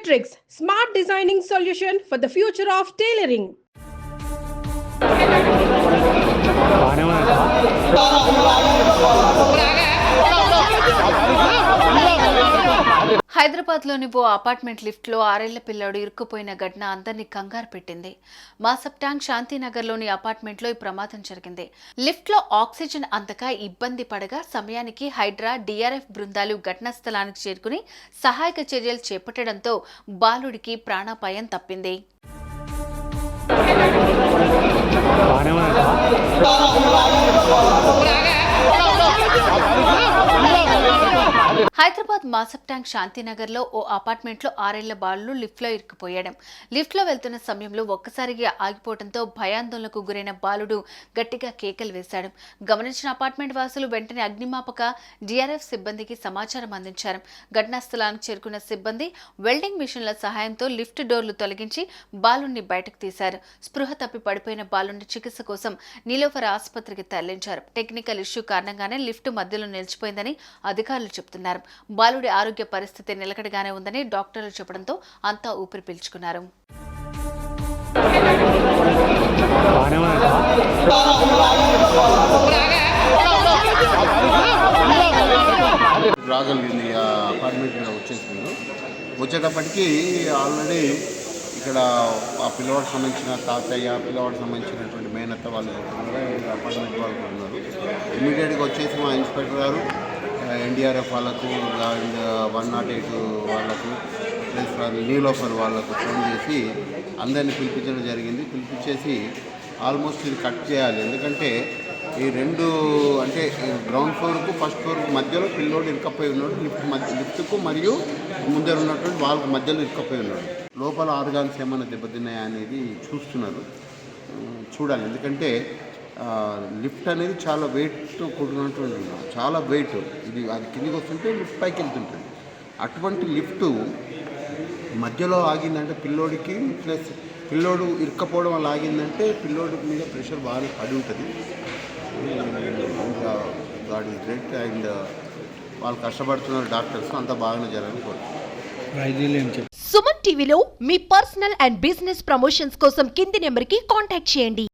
Metrics, smart designing solution for the future of tailoring. హైదరాబాద్లోని ఓ apartment లిఫ్ట్లో 6 ఏళ్ల పిల్లాడు ఇరుక్కుపోయిన ఘటన అందరినీ కంగారు పెట్టింది. మాసప్టాంగ్ శాంతినగర్లోని అపార్ట్మెంట్లో ఈ ప్రమాదం జరిగింది. లిఫ్ట్లో ఆక్సిజన్ అందక ఇబ్బంది పడగా సమయానికి హైడ్రా, డిఆర్ఎఫ్ బృందాలు ఘటనా స్థలానికి చేరుకుని సహాయక చర్యలు చేపట్టడంతో బాలుడికి ప్రాణాపాయం తప్పింది. హైదరాబాద్ మాసప్టాంగ్ శాంతినగర్లో ఓ అపార్ట్మెంట్లో 6 ఏళ్ల బాలుడు లిఫ్ట్లో ఇరుక్కుపోయాడు. లిఫ్ట్లో వెళ్తున్న సమయంలో ఒక్కసారిగా ఆగిపోవడంతో భయాందోళనకు గురైన బాలుడు గట్టిగా కేకలు వేశాడు. గమనించిన అపార్ట్మెంట్ వాసులు వెంటనే అగ్నిమాపక, డిఆర్ఎఫ్ సిబ్బందికి సమాచారం అందించారు. ఘటనా స్థలానికి చేరుకున్న సిబ్బంది వెల్డింగ్ మిషన్ల సహాయంతో లిఫ్ట్ డోర్లు తొలగించి బాలుడిని బయటకు తీశారు. స్పృహ తప్పి పడిపోయిన బాలుడిని చికిత్స కోసం నీలోఫర్ ఆసుపత్రికి తరలించారు. టెక్నికల్ ఇష్యూ కారణంగానే లిఫ్ట్ మధ్యలో నిలిచిపోయిందని అధికారులు చెబుతున్నారు. బాలుడి ఆరోగ్య పరిస్థితి నిలకడగానే ఉందని డాక్టర్లు చెప్పడంతో అంతా ఊపిరి పీల్చుకున్నారు. రాగలిగింది అపార్ట్మెంట్ వచ్చేసింది. వచ్చేటప్పటికి ఆల్రెడీ ఇక్కడ ఆ పిల్లవాడికి సంబంధించిన తాతయ్య, పిల్లవాడికి సంబంధించినటువంటి మేనత్త వాళ్ళు అపార్ట్మెంట్ వాళ్ళు ఉన్నారు. ఇమీడియట్గా వచ్చేసి మా ఇన్స్పెక్టర్ గారు ఎన్డీఆర్ఎఫ్ వాళ్ళకు అండ్ 108 వాళ్ళకు ప్లస్ నీలోఫర్ వాళ్ళకు ఫోన్ చేసి అందరినీ పిలిపించడం జరిగింది. పిలిపించేసి ఆల్మోస్ట్ ఇది కట్ చేయాలి. ఎందుకంటే ఈ రెండు అంటే గ్రౌండ్ ఫ్లోర్కు ఫస్ట్ ఫ్లోర్కు మధ్యలో పిల్లోడు ఇరుక్కపోయి ఉన్నాడు. లిఫ్ట్కు మరియు ముందర ఉన్నటువంటి వాళ్ళకు మధ్యలో ఇరుక్కపోయి ఉన్నాడు. లోపల ఆర్గాన్స్ ఏమైనా దెబ్బతిన్నాయా అనేది చూస్తున్నారు, చూడాలి. ఎందుకంటే లిఫ్ట్ అనేది చాలా వెయిట్ కూడినటువంటి, చాలా వెయిట్. ఇది అది కిందికి వస్తుంటే లిఫ్ట్ పైకి వెళ్తుంటుంది. అటువంటి లిఫ్ట్ మధ్యలో ఆగిందంటే పిల్లోడికి ప్లస్ పిల్లోడు ఇరుక్కపోవడం వల్ల ఆగిందంటే పిల్లోడి మీద ప్రెషర్ బాగా పడి ఉంటుంది. ఇంకా గాడ్ ఈజ్ గ్రేట్ అండ్ వాళ్ళు కష్టపడుతున్నారు డాక్టర్స్, అంతా బాగానే జరగాలని కోరుకుంటున్నారు. సుమన్ టీవీలో మీ పర్సనల్ అండ్ బిజినెస్ ప్రమోషన్స్ కోసం కింది నెంబర్కి కాంటాక్ట్ చేయండి.